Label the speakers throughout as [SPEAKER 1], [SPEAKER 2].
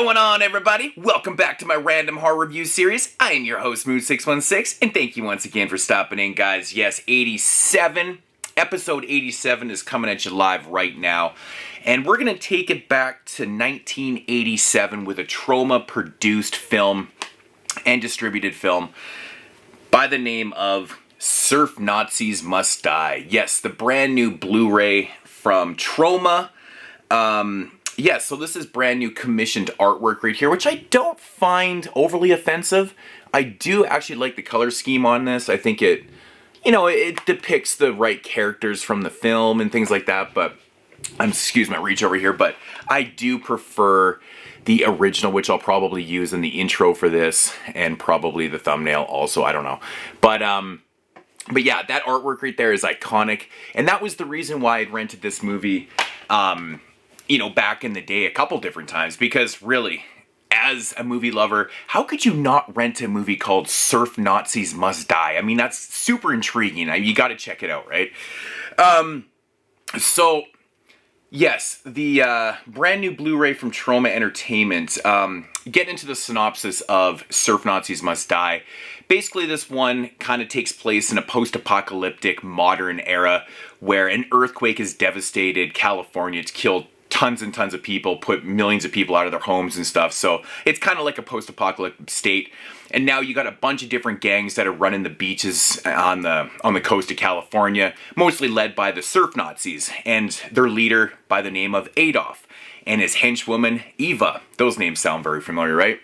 [SPEAKER 1] going on, everybody? Welcome back to my random horror review series. I am your host, Mood616, and thank you once again for stopping in, guys. Yes, 87. Episode 87 is coming at you live right now. And we're going to take it back to 1987 with a Troma-produced film and distributed film by the name of Surf Nazis Must Die. Yes, the brand new Blu-ray from Troma. So this is brand new commissioned artwork right here, which I don't find overly offensive. I do actually like the color scheme on this. I think it depicts the right characters from the film and things like that, but excuse my reach over here, but I do prefer the original, which I'll probably use in the intro for this and probably the thumbnail also, I don't know. But yeah, that artwork right there is iconic, and that was the reason why I'd rented this movie back in the day a couple different times, because really, as a movie lover, how could you not rent a movie called Surf Nazis Must Die? I mean, that's super intriguing. You got to check it out, right? So, yes, the brand new Blu-ray from Troma Entertainment. Getting into the synopsis of Surf Nazis Must Die. Basically, this one kind of takes place in a post-apocalyptic modern era where an earthquake has devastated California. It's killed tons and tons of people, put millions of people out of their homes and stuff. So it's kind of like a post-apocalyptic state. And now you got a bunch of different gangs that are running the beaches on the coast of California, mostly led by the Surf Nazis, and their leader by the name of Adolf, and his henchwoman Eva. Those names sound very familiar, right?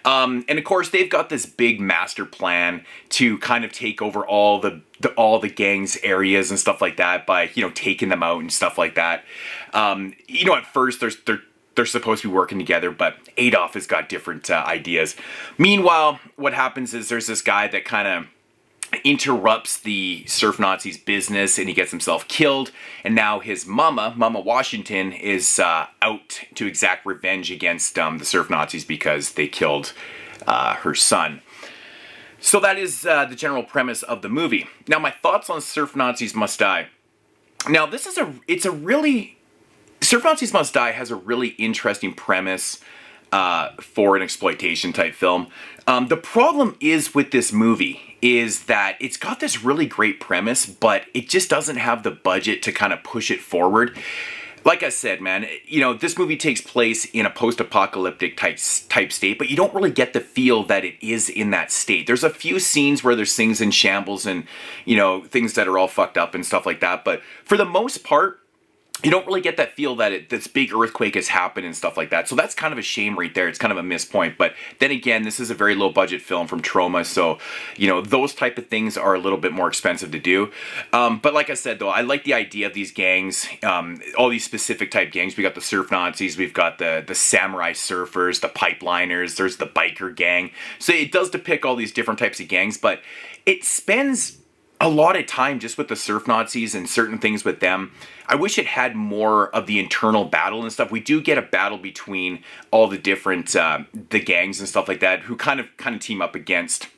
[SPEAKER 1] And of course, they've got this big master plan to kind of take over all the gangs' areas and stuff like that by taking them out and stuff like that. At first they're supposed to be working together, but Adolf has got different ideas. Meanwhile, what happens is there's this guy that kind of interrupts the Surf Nazis' business, and he gets himself killed. And now his Mama Washington, is out to exact revenge against the Surf Nazis because they killed her son. So that is the general premise of the movie. Now, my thoughts on Surf Nazis Must Die. Now, Surf Nazis Must Die has a really interesting premise for an exploitation type film. The problem is with this movie is that it's got this really great premise, but it just doesn't have the budget to kind of push it forward. Like I said, man, this movie takes place in a post-apocalyptic type state, but you don't really get the feel that it is in that state. There's a few scenes where there's things in shambles and, things that are all fucked up and stuff like that, but for the most part, you don't really get that feel that this big earthquake has happened and stuff like that. So that's kind of a shame right there. It's kind of a missed point. But then again, this is a very low budget film from Troma. So, those type of things are a little bit more expensive to do. But like I said, though, I like the idea of these gangs, all these specific type gangs. We got the Surf Nazis. We've got the samurai surfers, the pipeliners. There's the biker gang. So it does depict all these different types of gangs. But it spends a lot of time just with the Surf Nazis and certain things with them. I wish it had more of the internal battle and stuff. We do get a battle between all the different the gangs and stuff like that, who kind of team up against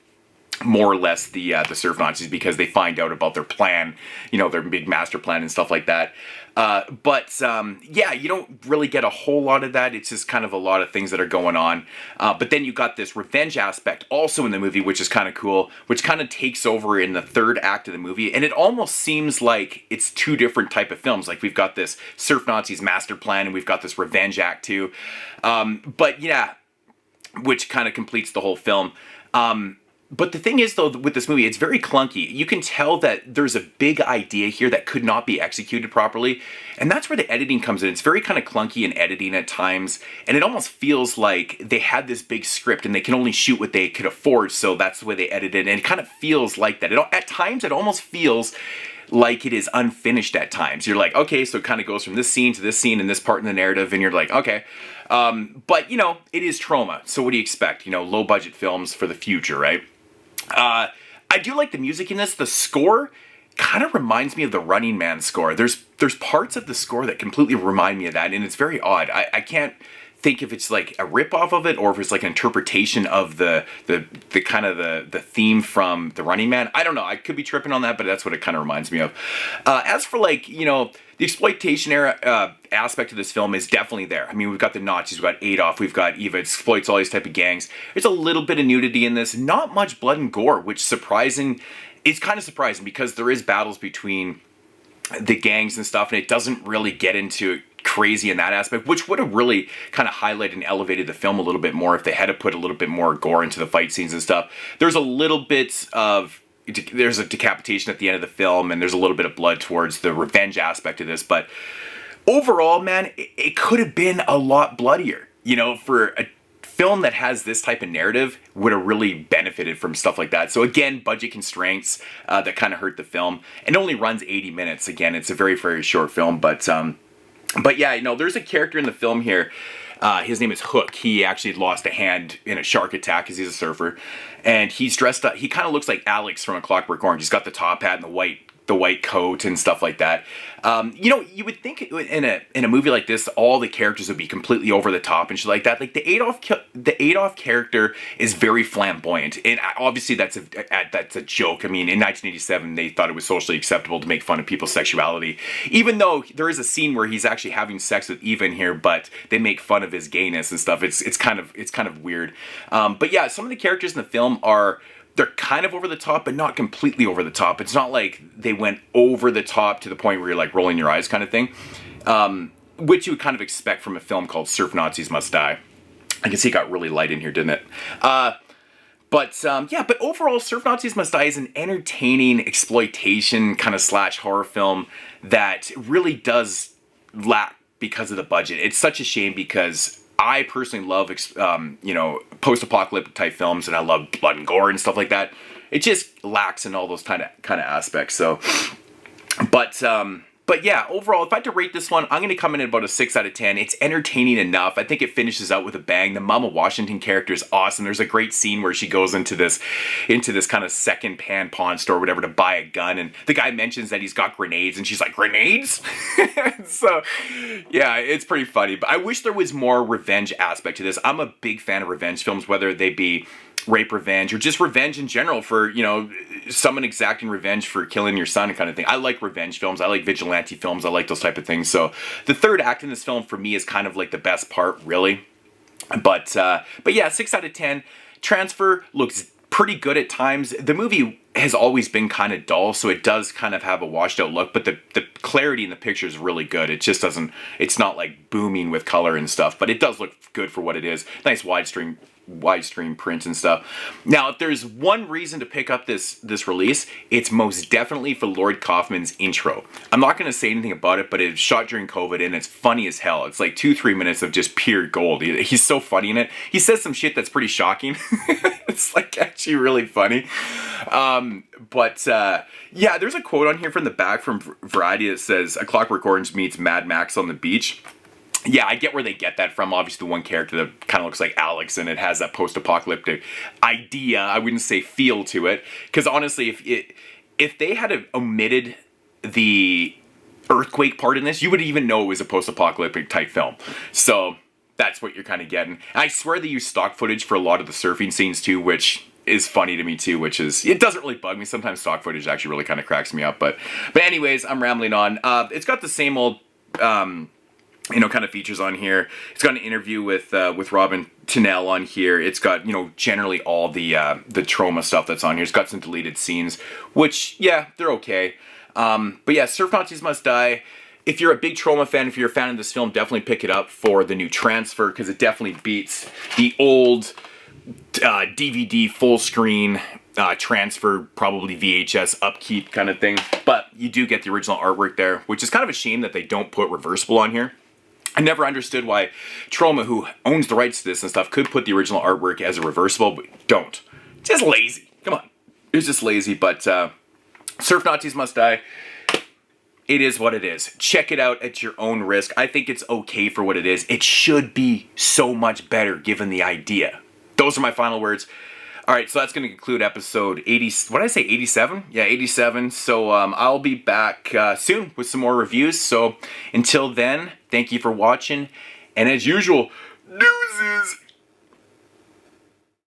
[SPEAKER 1] more or less the Surf Nazis because they find out about their plan, their big master plan and stuff like that. Yeah, you don't really get a whole lot of that. It's just kind of a lot of things that are going on. But then you got this revenge aspect also in the movie, which is kind of cool, which kind of takes over in the third act of the movie. And it almost seems like it's two different type of films. Like we've got this Surf Nazis master plan and we've got this revenge act too. But yeah, which kind of completes the whole film. But the thing is, though, with this movie, it's very clunky. You can tell that there's a big idea here that could not be executed properly. And that's where the editing comes in. It's very kind of clunky in editing at times. And it almost feels like they had this big script and they can only shoot what they could afford. So that's the way they edited it. And it kind of feels like that. At times, it almost feels like it is unfinished at times. You're like, okay, so it kind of goes from this scene to this scene and this part in the narrative. And you're like, okay. But, it is Troma. So what do you expect? Low budget films for the future, right? I do like the music in this. The score kind of reminds me of the Running Man score. There's parts of the score that completely remind me of that, and it's very odd. I can't think if it's like a ripoff of it or if it's like an interpretation of the kind of the theme from The Running Man. I don't know. I could be tripping on that, but that's what it kind of reminds me of. As for like, you know, the exploitation era aspect of this film is definitely there. I mean, we've got the Nazis, we've got Adolf, we've got Eva. It exploits all these type of gangs. There's a little bit of nudity in this. Not much blood and gore, which surprising. It's kind of surprising because there is battles between the gangs and stuff, and it doesn't really get into crazy in that aspect, which would have really kind of highlighted and elevated the film a little bit more if they had to put a little bit more gore into the fight scenes and stuff. There's a little bit of, there's a decapitation at the end of the film, and there's a little bit of blood towards the revenge aspect of this, but overall, man, it could have been a lot bloodier. You know, for a film that has this type of narrative would have really benefited from stuff like that. So again, budget constraints that kind of hurt the film. It only runs 80 minutes. Again, it's a very, very short film, but yeah, you know, there's a character in the film here. His name is Hook. He actually lost a hand in a shark attack because he's a surfer. And he's dressed up, he kind of looks like Alex from A Clockwork Orange. He's got the top hat and the white coat and stuff like that. You know, you would think in a movie like this, all the characters would be completely over the top and shit like that. Like the Adolf character is very flamboyant, and obviously that's a joke. I mean, in 1987, they thought it was socially acceptable to make fun of people's sexuality, even though there is a scene where he's actually having sex with Eva in here, but they make fun of his gayness and stuff. It's kind of weird. But yeah, some of the characters in the film they're kind of over the top, but not completely over the top. It's not like they went over the top to the point where you're like rolling your eyes kind of thing. Which you would kind of expect from a film called Surf Nazis Must Die. I can see it got really light in here, didn't it? But overall, Surf Nazis Must Die is an entertaining exploitation kind of / horror film that really does lack because of the budget. It's such a shame because I personally love, you know, post-apocalyptic type films, and I love blood and gore and stuff like that. It just lacks in all those kind of aspects. So, but yeah, overall, if I had to rate this one, I'm going to come in at about a 6 out of 10. It's entertaining enough. I think it finishes out with a bang. The Mama Washington character is awesome. There's a great scene where she goes into this kind of second-hand pawn store or whatever to buy a gun, and the guy mentions that he's got grenades, and she's like, grenades? So, yeah, it's pretty funny. But I wish there was more revenge aspect to this. I'm a big fan of revenge films, whether they be rape revenge or just revenge in general for, you know, someone exacting revenge for killing your son kind of thing. I like revenge films. I like vigilante films. I like those type of things. So the third act in this film for me is kind of like the best part, really. But yeah, 6 out of 10. Transfer looks pretty good at times. The movie has always been kind of dull, so it does kind of have a washed out look, but the clarity in the picture is really good. It just doesn't, it's not like booming with color and stuff, but it does look good for what it is. Nice widescreen print and stuff. Now, if there's one reason to pick up this release, it's most definitely for Lord Kaufman's intro. I'm not going to say anything about it, but it's shot during COVID and it's funny as hell. It's like 2-3 minutes of just pure gold. He's so funny in it. He says some shit that's pretty shocking. It's like actually really funny. Yeah, there's a quote on here from the back from Variety that says, "A Clockwork Orange meets Mad Max on the beach." Yeah, I get where they get that from. Obviously, the one character that kind of looks like Alex, and it has that post-apocalyptic idea, I wouldn't say feel to it. Because honestly, if they had omitted the earthquake part in this, you would even know it was a post-apocalyptic type film. So that's what you're kind of getting. And I swear they use stock footage for a lot of the surfing scenes too, which is funny to me too, which is, it doesn't really bug me. Sometimes stock footage actually really kind of cracks me up. But anyways, I'm rambling on. It's got the same old, you know, kind of features on here. It's got an interview with Robin Tunnell on here. It's got, you know, generally all the Troma stuff that's on here. It's got some deleted scenes, which, yeah, they're okay. But yeah, Surf Nazis Must Die. If you're a big Troma fan, if you're a fan of this film, definitely pick it up for the new transfer, because it definitely beats the old DVD full screen transfer, probably VHS upkeep kind of thing. But you do get the original artwork there, which is kind of a shame that they don't put reversible on here. I never understood why Troma, who owns the rights to this and stuff, could put the original artwork as a reversible, but don't. Just lazy. Come on. It's just lazy, but Surf Nazis Must Die. It is what it is. Check it out at your own risk. I think it's okay for what it is. It should be so much better given the idea. Those are my final words. All right, so that's going to conclude episode 80. What did I say, 87? Yeah, 87. So I'll be back soon with some more reviews. So until then, thank you for watching. And as usual, is